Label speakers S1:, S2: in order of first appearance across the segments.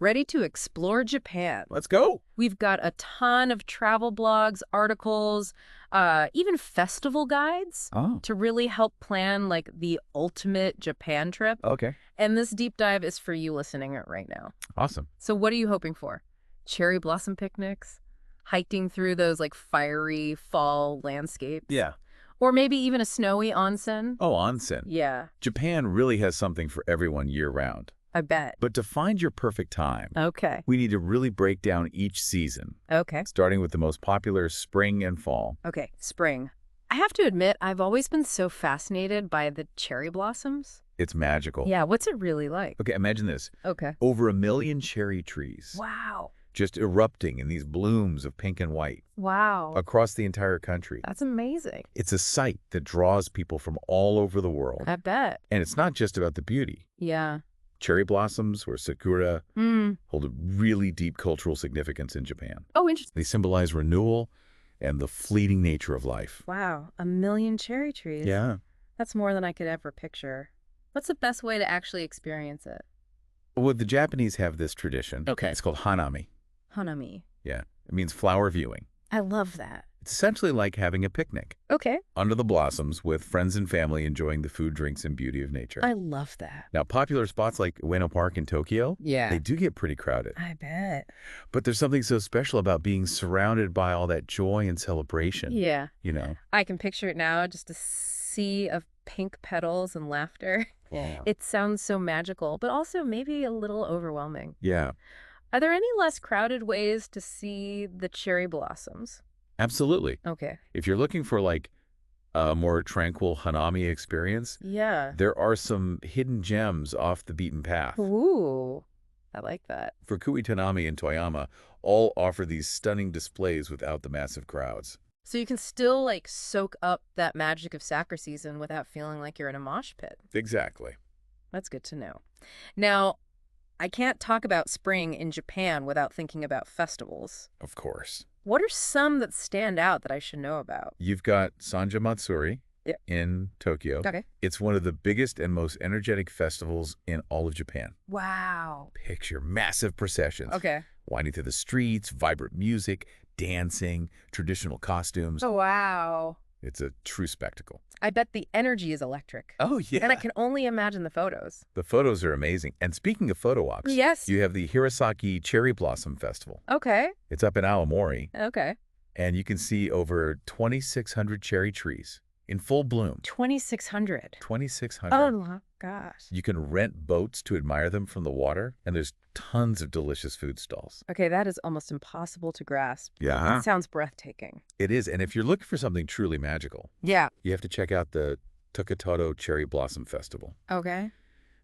S1: ready to explore Japan.
S2: Let's go.
S1: We've got a ton of travel blogs, articles, even festival guides
S2: Oh,
S1: to really help plan like the ultimate Japan trip.
S2: okay.
S1: And this deep dive is for you listening it right now.
S2: Awesome.
S1: So what are you hoping for? Cherry blossom picnics? Hiking through those like fiery fall landscapes?
S2: Yeah.
S1: Or maybe even a snowy onsen?
S2: Oh, onsen.
S1: Yeah,
S2: Japan really has something for everyone year-round.
S1: I bet.
S2: But to find your perfect time,
S1: Okay.
S2: we need to really break down each season,
S1: Okay.
S2: starting with the most popular spring and fall.
S1: Okay, spring. I have to admit, I've always been so fascinated by the cherry blossoms.
S2: It's magical.
S1: Yeah, what's it really like?
S2: Okay, imagine this.
S1: Okay.
S2: Over 1 million cherry trees
S1: Wow.
S2: just erupting in these blooms of pink and white
S1: Wow.
S2: across the entire country.
S1: That's amazing.
S2: It's a sight that draws people from all over the world.
S1: I bet.
S2: And it's not just about the beauty.
S1: Yeah.
S2: Cherry blossoms or sakura
S1: Hmm.
S2: hold a really deep cultural significance in Japan.
S1: Oh, interesting.
S2: They symbolize renewal and the fleeting nature of life.
S1: Wow, 1 million cherry trees.
S2: Yeah.
S1: That's more than I could ever picture. What's the best way to actually experience it?
S2: Well, the Japanese have this tradition.
S1: Okay.
S2: It's called hanami.
S1: Hanami.
S2: Yeah. It means flower viewing.
S1: I love that.
S2: It's essentially like having a picnic
S1: Okay.
S2: under the blossoms with friends and family enjoying the food, drinks, and beauty of nature.
S1: I love that.
S2: Now, popular spots like Ueno Park in Tokyo,
S1: Yeah.
S2: they do get pretty crowded.
S1: I bet.
S2: But there's something so special about being surrounded by all that joy and celebration.
S1: Yeah.
S2: You know?
S1: I can picture it now, just a sea of pink petals and laughter.
S2: Yeah.
S1: It sounds so magical, but also maybe a little overwhelming.
S2: Yeah,
S1: Are there any less crowded ways to see the cherry blossoms?
S2: absolutely.
S1: Okay.
S2: If you're looking for like a more tranquil hanami experience,
S1: Yeah.
S2: there are some hidden gems off the beaten path.
S1: Ooh, I like that.
S2: Fukui Tanami and Toyama all offer these stunning displays without the massive crowds.
S1: So you can still like soak up that magic of sakura season without feeling like you're in a mosh pit.
S2: Exactly.
S1: That's good to know. Now, I can't talk about spring in Japan without thinking about festivals.
S2: Of course.
S1: What are some that stand out that I should know about?
S2: You've got Sanja Matsuri
S1: Yeah.
S2: in Tokyo.
S1: Okay.
S2: It's one of the biggest and most energetic festivals in all of Japan.
S1: Wow.
S2: Picture massive processions,
S1: Okay.
S2: winding through the streets, vibrant music, dancing, traditional costumes.
S1: Oh, wow.
S2: It's a true spectacle.
S1: I bet the energy is electric.
S2: Oh, yeah.
S1: And I can only imagine the photos.
S2: The photos are amazing. And speaking of photo walks,
S1: Yes.
S2: you have the Hirosaki Cherry Blossom Festival.
S1: Okay.
S2: It's up in Aomori,
S1: Okay.
S2: and you can see over 2,600 cherry trees in full bloom.
S1: 2,600.
S2: 2,600.
S1: Oh, my gosh.
S2: You can rent boats to admire them from the water, and there's tons of delicious food stalls.
S1: Okay, that is almost impossible to grasp.
S2: Yeah.
S1: It sounds breathtaking.
S2: It is, and if you're looking for something truly magical,
S1: Yeah.
S2: you have to check out the Tokutoro Cherry Blossom Festival.
S1: Okay.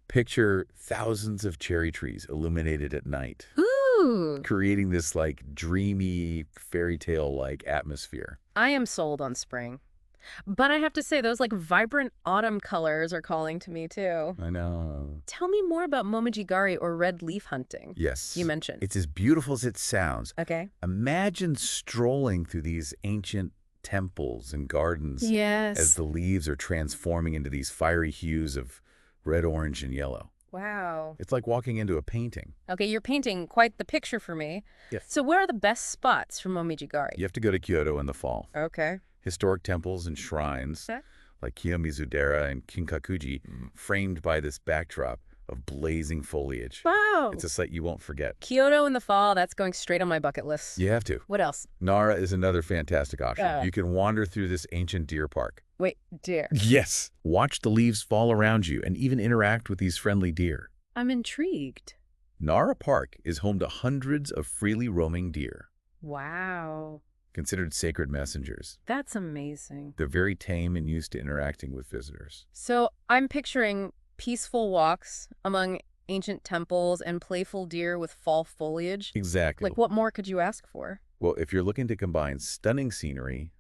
S2: Picture thousands of cherry trees illuminated at night,
S1: Ooh.
S2: creating this like dreamy fairy tale-like atmosphere.
S1: I am sold on spring. But I have to say, those like vibrant autumn colors are calling to me too.
S2: I know.
S1: Tell me more about momijigari or red leaf hunting.
S2: Yes.
S1: You mentioned.
S2: It's as beautiful as it sounds.
S1: Okay.
S2: Imagine strolling through these ancient temples and gardens as
S1: Yes.
S2: the leaves are transforming into these fiery hues of red, orange, and yellow.
S1: Wow.
S2: It's like walking into a painting.
S1: Okay, you're painting quite the picture for me.
S2: Yes.
S1: So where are the best spots for momijigari?
S2: You have to go to Kyoto in the fall.
S1: Okay.
S2: Historic temples and shrines
S1: Okay.
S2: like Kiyomizu-dera and Kinkakuji, framed by this backdrop of blazing foliage.
S1: Wow.
S2: It's a sight you won't forget.
S1: Kyoto in the fall, that's going straight on my bucket list.
S2: You have to.
S1: What else?
S2: Nara is another fantastic option. You can wander through this ancient deer park.
S1: Wait, deer.
S2: Yes. Watch the leaves fall around you and even interact with these friendly deer.
S1: I'm intrigued.
S2: Nara Park is home to hundreds of freely roaming deer,
S1: Wow.
S2: considered sacred messengers.
S1: That's amazing.
S2: They're very tame and used to interacting with visitors.
S1: So I'm picturing peaceful walks among ancient temples and playful deer with fall foliage.
S2: Exactly.
S1: Like, what more could you ask for?
S2: Well, if you're looking to combine stunning scenery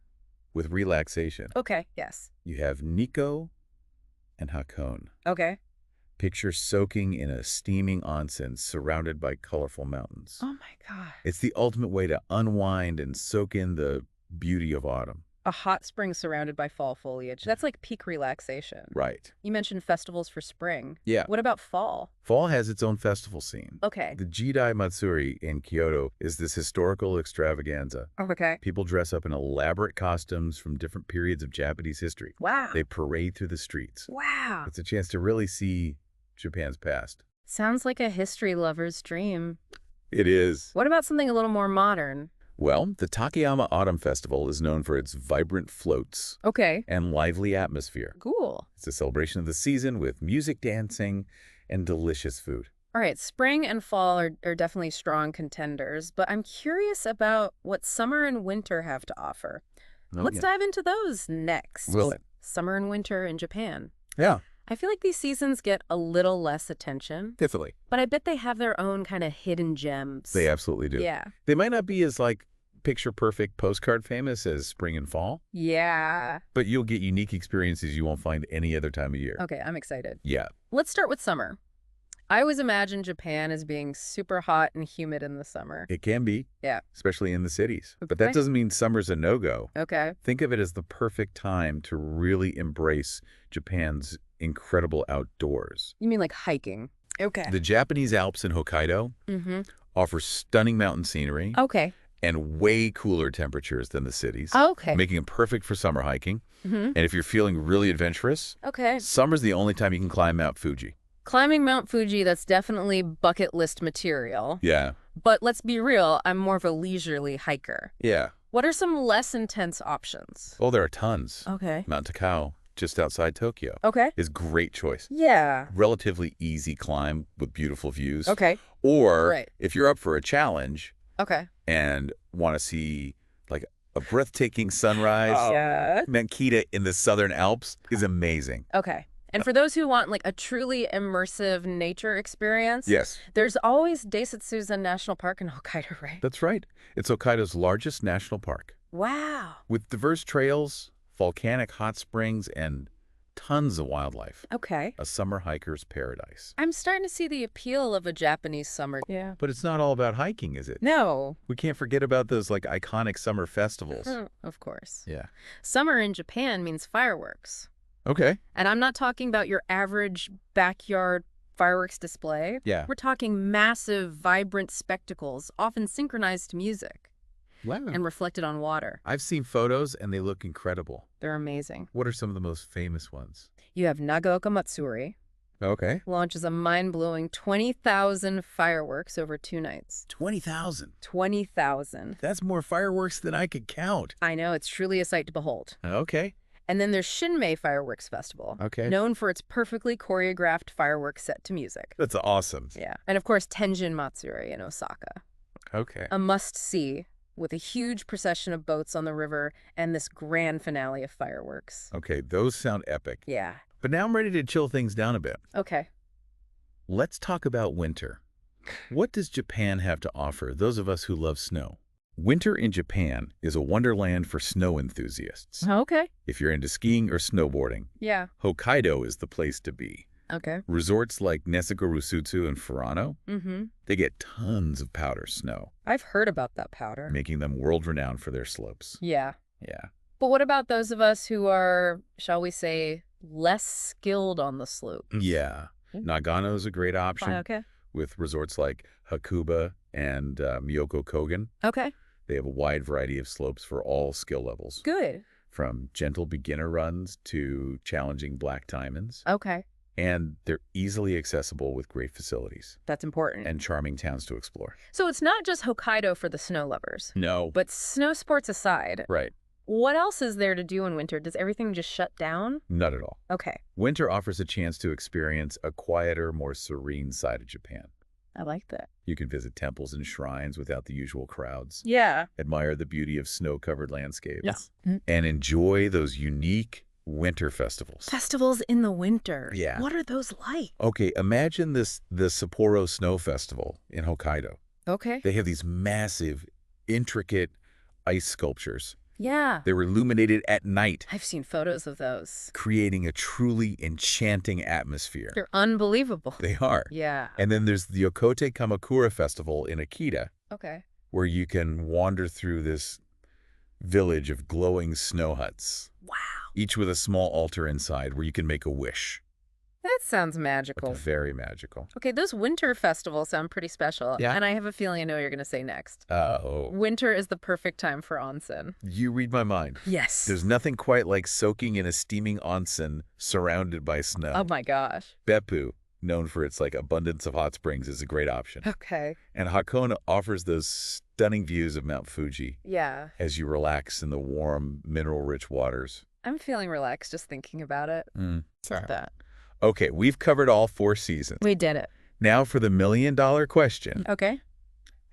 S2: with relaxation,
S1: Okay, yes.
S2: you have Nikko and Hakone.
S1: Okay.
S2: Picture soaking in a steaming onsen surrounded by colorful mountains.
S1: Oh my God.
S2: It's the ultimate way to unwind and soak in the beauty of autumn.
S1: A hot spring surrounded by fall foliage. That's like peak relaxation.
S2: Right.
S1: You mentioned festivals for spring.
S2: Yeah.
S1: What about fall?
S2: Fall has its own festival scene.
S1: Okay.
S2: The Jidai Matsuri in Kyoto is this historical extravaganza.
S1: Okay.
S2: People dress up in elaborate costumes from different periods of Japanese history.
S1: Wow.
S2: They parade through the streets.
S1: Wow.
S2: It's a chance to really see Japan's past.
S1: Sounds like a history lover's dream.
S2: It is.
S1: What about something a little more modern?
S2: Well, the Takayama Autumn Festival is known for its vibrant floats
S1: Okay.
S2: and lively atmosphere.
S1: Cool.
S2: It's a celebration of the season with music, dancing, and delicious food.
S1: All right, spring and fall are definitely strong contenders, but I'm curious about what summer and winter have to offer. Let's dive into those next.
S2: Will it?
S1: Summer and winter in Japan.
S2: Yeah,
S1: I feel like these seasons get a little less attention,
S2: definitely.
S1: but I bet they have their own kind of hidden gems.
S2: They absolutely do.
S1: Yeah.
S2: They might not be as, picture-perfect postcard famous as spring and fall,
S1: Yeah.
S2: but you'll get unique experiences you won't find any other time of year.
S1: Okay, I'm excited.
S2: Yeah.
S1: Let's start with summer. I always imagine Japan as being super hot and humid in the summer.
S2: It can be.
S1: Yeah.
S2: Especially in the cities. But that
S1: Okay.
S2: doesn't mean summer's a no-go.
S1: Okay.
S2: Think of it as the perfect time to really embrace Japan's incredible outdoors.
S1: You mean like hiking? Okay.
S2: The Japanese Alps in Hokkaido
S1: Mm-hmm.
S2: offer stunning mountain scenery
S1: Okay.
S2: and way cooler temperatures than the cities,
S1: Okay.
S2: making them perfect for summer hiking.
S1: Mm-hmm.
S2: And if you're feeling really adventurous,
S1: Okay.
S2: summer's the only time you can climb Mount Fuji.
S1: Climbing Mount Fuji, that's definitely bucket list material.
S2: Yeah.
S1: But let's be real, I'm more of a leisurely hiker.
S2: Yeah.
S1: What are some less intense options?
S2: Oh, there are tons.
S1: Okay.
S2: Mount Takao, just outside Tokyo,
S1: Okay.
S2: is great choice.
S1: Yeah.
S2: Relatively easy climb with beautiful views.
S1: Okay.
S2: Or
S1: Right.
S2: if you're up for a challenge
S1: Okay.
S2: and want to see a breathtaking sunrise,
S1: Yeah.
S2: Mount Kita in the Southern Alps is amazing.
S1: Okay. And for those who want like a truly immersive nature experience,
S2: Yes,
S1: there's always Daisatsuzen National Park in Hokkaido, right?
S2: that's right. It's Hokkaido's largest national park.
S1: Wow.
S2: With diverse trails, volcanic hot springs, and tons of wildlife.
S1: Okay.
S2: A summer hiker's paradise.
S1: I'm starting to see the appeal of a Japanese summer. Yeah.
S2: But it's not all about hiking, is it?
S1: No.
S2: We can't forget about those iconic summer festivals.
S1: Of course.
S2: Yeah.
S1: Summer in Japan means fireworks.
S2: Okay.
S1: And I'm not talking about your average backyard fireworks display.
S2: Yeah.
S1: We're talking massive, vibrant spectacles, often synchronized to music
S2: Wow.
S1: and reflected on water.
S2: I've seen photos and they look incredible.
S1: They're amazing.
S2: What are some of the most famous ones?
S1: You have Nagaoka Matsuri,
S2: Okay.
S1: launches a mind-blowing 20,000 fireworks over 2 nights.
S2: 20,000.
S1: 20,000.
S2: That's more fireworks than I could count.
S1: I know, it's truly a sight to behold.
S2: Okay.
S1: And then there's Shinmei Fireworks Festival,
S2: Okay.
S1: known for its perfectly choreographed fireworks set to music.
S2: That's awesome.
S1: Yeah. And of course, Tenjin Matsuri in Osaka.
S2: Okay.
S1: A must-see with a huge procession of boats on the river and this grand finale of fireworks.
S2: Okay, those sound epic.
S1: Yeah.
S2: But now I'm ready to chill things down a bit.
S1: Okay.
S2: Let's talk about winter. What does Japan have to offer those of us who love snow? Winter in Japan is a wonderland for snow enthusiasts.
S1: Okay.
S2: If you're into skiing or snowboarding,
S1: Yeah.
S2: Hokkaido is the place to be.
S1: Okay.
S2: Resorts like Nesigorusutsu and Furano,
S1: Mm-hmm.
S2: they get tons of powder snow,
S1: I've heard about that powder.
S2: making them world-renowned for their slopes.
S1: Yeah.
S2: Yeah.
S1: But what about those of us who are, shall we say, less skilled on the slopes?
S2: Yeah. Nagano's a great option
S1: Okay.
S2: with resorts like Hakuba and Miyoko Kogen.
S1: Okay.
S2: They have a wide variety of slopes for all skill levels,
S1: Good.
S2: from gentle beginner runs to challenging black diamonds.
S1: Okay.
S2: And they're easily accessible with great facilities
S1: That's important.
S2: and charming towns to explore.
S1: So it's not just Hokkaido for the snow lovers.
S2: No.
S1: But snow sports aside,
S2: Right.
S1: what else is there to do in winter? Does everything just shut down?
S2: Not at all.
S1: Okay.
S2: Winter offers a chance to experience a quieter, more serene side of Japan.
S1: I like that.
S2: You can visit temples and shrines without the usual crowds,
S1: Yeah.
S2: admire the beauty of snow-covered landscapes,
S1: Yeah.
S2: and enjoy those unique winter festivals.
S1: Festivals in the winter.
S2: Yeah.
S1: What are those like?
S2: Okay, imagine the Sapporo Snow Festival in Hokkaido.
S1: Okay.
S2: They have these massive, intricate ice sculptures.
S1: Yeah.
S2: They're illuminated at night,
S1: I've seen photos of those.
S2: creating a truly enchanting atmosphere.
S1: They're unbelievable.
S2: They are.
S1: Yeah.
S2: And then there's the Yokote Kamakura Festival in Akita,
S1: Okay.
S2: where you can wander through this village of glowing snow huts,
S1: Wow.
S2: each with a small altar inside where you can make a wish.
S1: That sounds
S2: Like
S1: magical.
S2: very magical.
S1: Okay, those winter festivals sound pretty special.
S2: Yeah.
S1: And I have a feeling I know what you're going to say next.
S2: Oh,
S1: Winter is the perfect time for onsen.
S2: you read my mind.
S1: Yes.
S2: There's nothing quite like soaking in a steaming onsen surrounded by snow.
S1: Oh my gosh.
S2: Beppu, known for its abundance of hot springs, is a great option.
S1: Okay.
S2: And Hakone offers those stunning views of Mount Fuji
S1: Yeah.
S2: as you relax in the warm, mineral-rich waters.
S1: I'm feeling relaxed just thinking about it.
S2: Sorry.
S1: That.
S2: Okay, we've covered all 4 seasons.
S1: We did it.
S2: Now for the million-dollar question.
S1: Okay.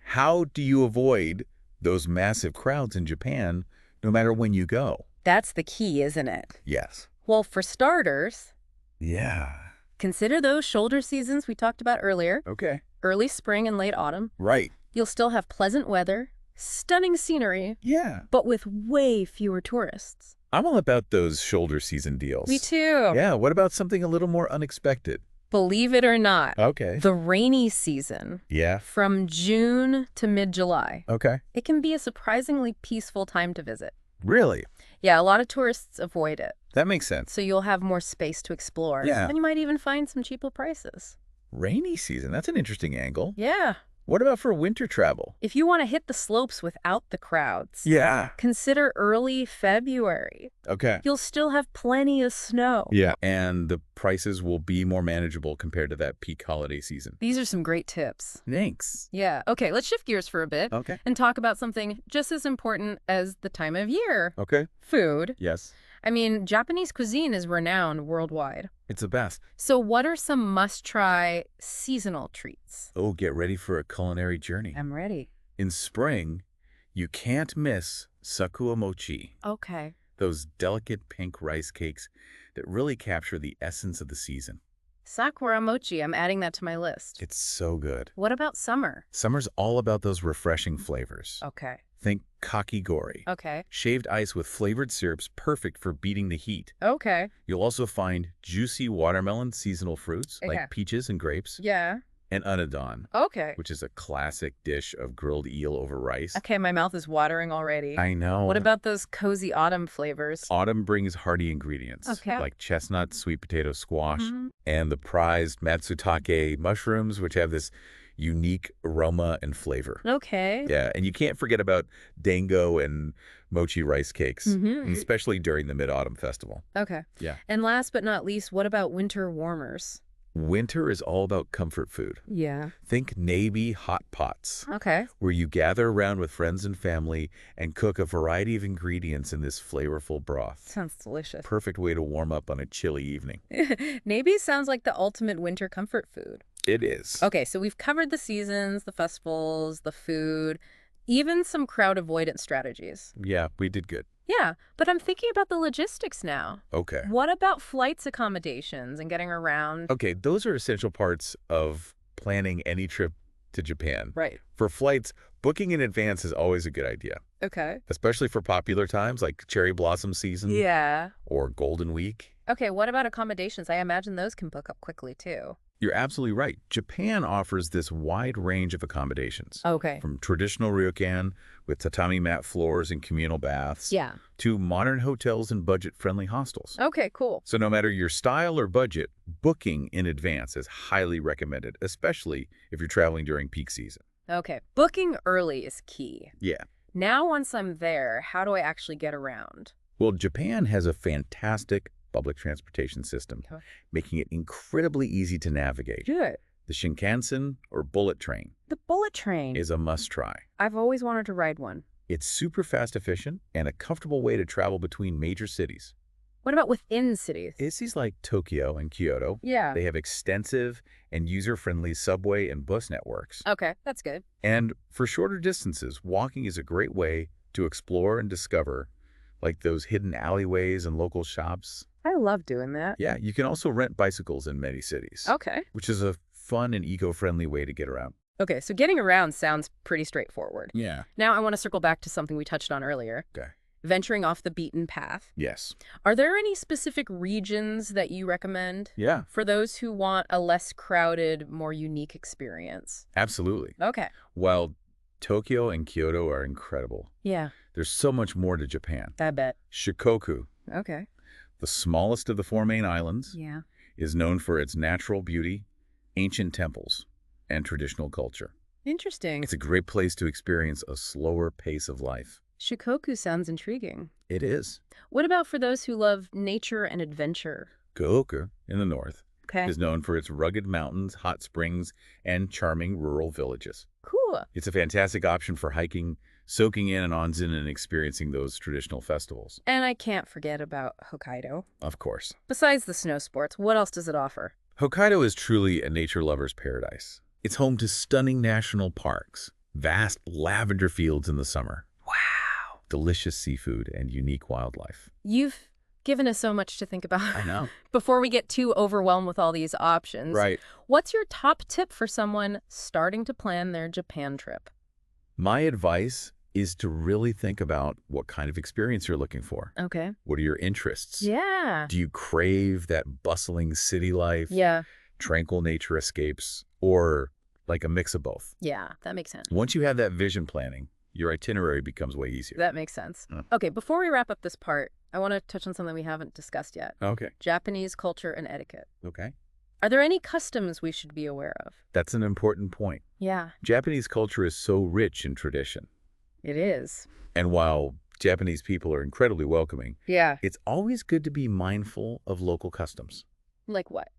S2: How do you avoid those massive crowds in Japan no matter when you go?
S1: That's the key, isn't it?
S2: Yes.
S1: Well, for starters,
S2: Yeah.
S1: consider those shoulder seasons we talked about earlier.
S2: Okay.
S1: Early spring and late autumn.
S2: Right.
S1: You'll still have pleasant weather, stunning scenery,
S2: Yeah.
S1: but with way fewer tourists.
S2: I'm all about those shoulder season deals.
S1: Me too.
S2: Yeah, what about something a little more unexpected?
S1: Believe it or not,
S2: Okay.
S1: the rainy season,
S2: Yeah.
S1: from June to mid-July,
S2: Okay.
S1: it can be a surprisingly peaceful time to visit.
S2: Really?
S1: Yeah, a lot of tourists avoid it,
S2: That makes sense.
S1: so you'll have more space to explore.
S2: Yeah.
S1: And you might even find some cheaper prices.
S2: Rainy season, that's an interesting angle.
S1: Yeah.
S2: What about for winter travel?
S1: If you want to hit the slopes without the crowds,
S2: Yeah.
S1: consider early February.
S2: Okay.
S1: You'll still have plenty of snow.
S2: Yeah. And the prices will be more manageable compared to that peak holiday season.
S1: These are some great tips.
S2: Thanks.
S1: Yeah. Okay, let's shift gears for a bit
S2: Okay.
S1: and talk about something just as important as the time of year.
S2: Okay.
S1: Food.
S2: Yes.
S1: I mean, Japanese cuisine is renowned worldwide.
S2: It's the best.
S1: So what are some must-try seasonal treats?
S2: Oh, get ready for a culinary journey.
S1: I'm ready.
S2: In spring, you can't miss sakura mochi,
S1: Okay.
S2: those delicate pink rice cakes that really capture the essence of the season.
S1: Sakura mochi, I'm adding that to my list.
S2: It's so good.
S1: What about summer?
S2: Summer's all about those refreshing flavors.
S1: Okay.
S2: Think kakigori.
S1: Okay.
S2: Shaved ice with flavored syrups perfect for beating the heat.
S1: Okay.
S2: You'll also find juicy watermelon seasonal fruits
S1: Okay.
S2: like peaches and grapes,
S1: Yeah.
S2: and unadon,
S1: Okay.
S2: which is a classic dish of grilled eel over rice.
S1: Okay, my mouth is watering already.
S2: I know.
S1: What about those cozy autumn flavors?
S2: Autumn brings hearty ingredients
S1: Okay.
S2: like chestnut, sweet potato squash,
S1: Mhm.
S2: and the prized matsutake mushrooms, which have this unique aroma and flavor.
S1: Okay.
S2: Yeah, and you can't forget about dango and mochi rice cakes,
S1: Mhm.
S2: especially during the Mid-Autumn Festival.
S1: Okay.
S2: Yeah.
S1: And last but not least, what about winter warmers?
S2: Winter is all about comfort food.
S1: Yeah.
S2: Think Navy hot pots,
S1: Okay.
S2: where you gather around with friends and family and cook a variety of ingredients in this flavorful broth.
S1: Sounds delicious.
S2: Perfect way to warm up on a chilly evening.
S1: Maybe sounds like the ultimate winter comfort food.
S2: It is.
S1: Okay, so we've covered the seasons, the festivals, the food, even some crowd avoidance strategies.
S2: Yeah, we did good.
S1: Yeah, but I'm thinking about the logistics now.
S2: Okay.
S1: What about flights accommodations and getting around?
S2: Okay, those are essential parts of planning any trip to Japan.
S1: Right.
S2: For flights, booking in advance is always a good idea,
S1: Okay.
S2: especially for popular times like cherry blossom season
S1: Yeah.
S2: or Golden Week.
S1: Okay, what about accommodations? I imagine those can book up quickly too.
S2: You're absolutely right. Japan offers this wide range of accommodations,
S1: Okay.
S2: from traditional ryokan with tatami mat floors and communal baths
S1: Yeah.
S2: to modern hotels and budget-friendly hostels.
S1: Okay, cool.
S2: So no matter your style or budget, booking in advance is highly recommended, especially if you're traveling during peak season.
S1: Okay, booking early is key.
S2: Yeah.
S1: Now, once I'm there, how do I actually get around?
S2: Well, Japan has a fantastic public transportation system,
S1: Okay.
S2: making it incredibly easy to navigate.
S1: Good.
S2: The Shinkansen, or bullet train,
S1: The bullet train.
S2: is a must-try.
S1: I've always wanted to ride one.
S2: It's super fast efficient and a comfortable way to travel between major cities.
S1: What about within cities?
S2: Cities like Tokyo and Kyoto,
S1: Yeah.
S2: they have extensive and user-friendly subway and bus networks.
S1: Okay, that's good.
S2: And for shorter distances, walking is a great way to explore and discover, like those hidden alleyways and local shops.
S1: I love doing that.
S2: Yeah, you can also rent bicycles in many cities,
S1: Okay.
S2: which is a fun and eco-friendly way to get around.
S1: Okay, so getting around sounds pretty straightforward.
S2: Yeah.
S1: Now I want to circle back to something we touched on earlier.
S2: Okay.
S1: Venturing off the beaten path.
S2: Yes.
S1: Are there any specific regions that you recommend
S2: Yeah,
S1: for those who want a less crowded, more unique experience?
S2: absolutely.
S1: Okay.
S2: While Tokyo and Kyoto are incredible.
S1: Yeah,
S2: There's so much more to Japan.
S1: I bet.
S2: Shikoku,
S1: Okay.
S2: the smallest of the four main islands,
S1: Yeah.
S2: is known for its natural beauty, ancient temples, and traditional culture.
S1: Interesting.
S2: It's a great place to experience a slower pace of life.
S1: Shikoku sounds intriguing.
S2: It is.
S1: What about for those who love nature and adventure?
S2: Kyoto, in the north,
S1: Okay.
S2: is known for its rugged mountains, hot springs, and charming rural villages.
S1: Cool.
S2: It's a fantastic option for hiking, soaking in an onsen, and experiencing those traditional festivals.
S1: And I can't forget about Hokkaido.
S2: Of course.
S1: Besides the snow sports, what else does it offer?
S2: Hokkaido is truly a nature lover's paradise. It's home to stunning national parks, vast lavender fields in the summer,
S1: Wow.
S2: delicious seafood, and unique wildlife.
S1: You've given us so much to think about.
S2: I know.
S1: Before we get too overwhelmed with all these options,
S2: Right.
S1: what's your top tip for someone starting to plan their Japan trip?
S2: My advice is to really think about what kind of experience you're looking for.
S1: Okay.
S2: What are your interests?
S1: Yeah.
S2: Do you crave that bustling city life,
S1: Yeah.
S2: tranquil nature escapes, or like a mix of both?
S1: Yeah, that makes sense.
S2: Once you have that vision planning, your itinerary becomes way easier.
S1: That makes sense.
S2: Mm.
S1: Okay, before we wrap up this part, I want to touch on something we haven't discussed yet.
S2: Okay.
S1: Japanese culture and etiquette.
S2: Okay.
S1: Are there any customs we should be aware of?
S2: That's an important point.
S1: Yeah,
S2: Japanese culture is so rich in tradition.
S1: it is.
S2: And while Japanese people are incredibly welcoming,
S1: Yeah.
S2: it's always good to be mindful of local customs.
S1: Like what?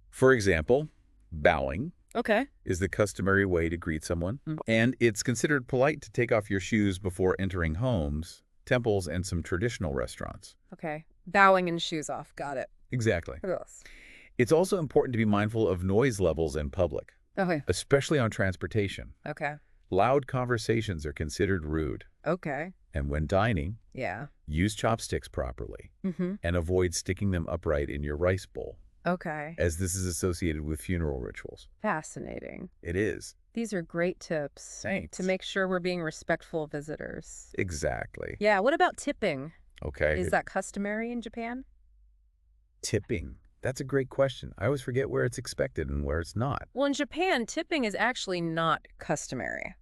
S2: For example, bowing
S1: Okay.
S2: is the customary way to greet someone,
S1: Mm.
S2: and it's considered polite to take off your shoes before entering homes, temples, and some traditional restaurants.
S1: Okay. Bowing and shoes off. Got it.
S2: Exactly.
S1: What else?
S2: It's also important to be mindful of noise levels in public,
S1: Okay.
S2: especially on transportation.
S1: Okay.
S2: Loud conversations are considered rude,
S1: Okay.
S2: and when dining,
S1: Yeah.
S2: use chopsticks properly
S1: Mm-hmm.
S2: and avoid sticking them upright in your rice bowl,
S1: Okay.
S2: as this is associated with funeral rituals.
S1: Fascinating.
S2: It is.
S1: These are great tips
S2: Thanks.
S1: to make sure we're being respectful visitors.
S2: Exactly.
S1: Yeah, what about tipping?
S2: Okay.
S1: Is that customary in Japan?
S2: Tipping. That's a great question. I always forget where it's expected and where it's not.
S1: Well, in Japan, tipping is actually not customary.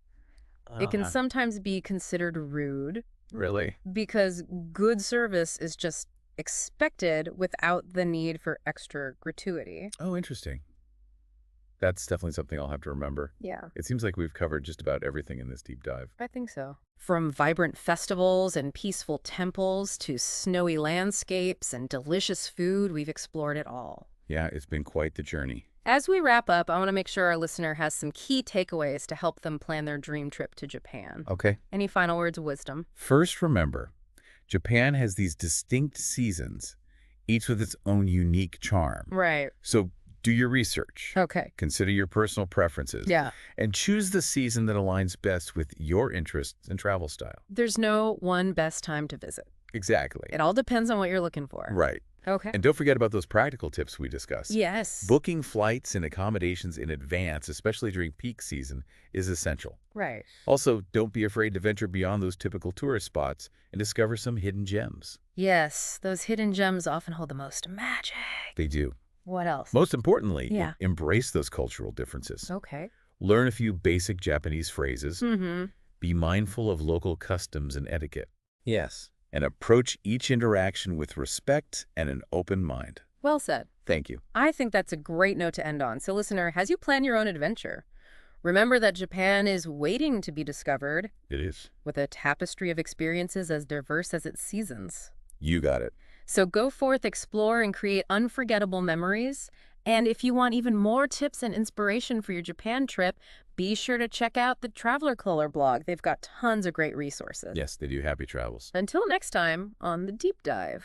S1: It can sometimes be considered rude
S2: Really?
S1: because good service is just expected without the need for extra gratuity.
S2: Oh, interesting. That's definitely something I'll have to remember.
S1: Yeah,
S2: It seems like we've covered just about everything in this deep dive.
S1: I think so. From vibrant festivals and peaceful temples to snowy landscapes and delicious food, we've explored it all.
S2: Yeah, it's been quite the journey.
S1: As we wrap up, I want to make sure our listener has some key takeaways to help them plan their dream trip to Japan.
S2: Okay.
S1: Any final words of wisdom?
S2: First, remember, Japan has these distinct seasons, each with its own unique charm.
S1: Right.
S2: So do your research.
S1: Okay.
S2: Consider your personal preferences.
S1: Yeah.
S2: And choose the season that aligns best with your interests and travel style.
S1: There's no one best time to visit.
S2: Exactly.
S1: It all depends on what you're looking for.
S2: Right.
S1: Okay.
S2: And don't forget about those practical tips we discussed.
S1: Yes.
S2: Booking flights and accommodations in advance, especially during peak season, is essential.
S1: Right.
S2: Also, don't be afraid to venture beyond those typical tourist spots and discover some hidden gems.
S1: Yes, those hidden gems often hold the most magic.
S2: They do.
S1: What else?
S2: Most importantly,
S1: Yeah.
S2: embrace those cultural differences.
S1: Okay.
S2: Learn a few basic Japanese phrases.
S1: Mm-hmm.
S2: Be mindful of local customs and etiquette.
S3: Yes.
S2: And approach each interaction with respect and an open mind.
S1: Well said.
S2: Thank you.
S1: I think that's a great note to end on. So, listener, as you plan your own adventure, remember that Japan is waiting to be discovered
S2: It is.
S1: with a tapestry of experiences as diverse as its seasons.
S2: You got it.
S1: So go forth, explore, and create unforgettable memories. And if you want even more tips and inspiration for your Japan trip, be sure to check out the Traveler Color blog. They've got tons of great resources.
S2: Yes, they do. Happy travels.
S1: Until next time on The Deep Dive.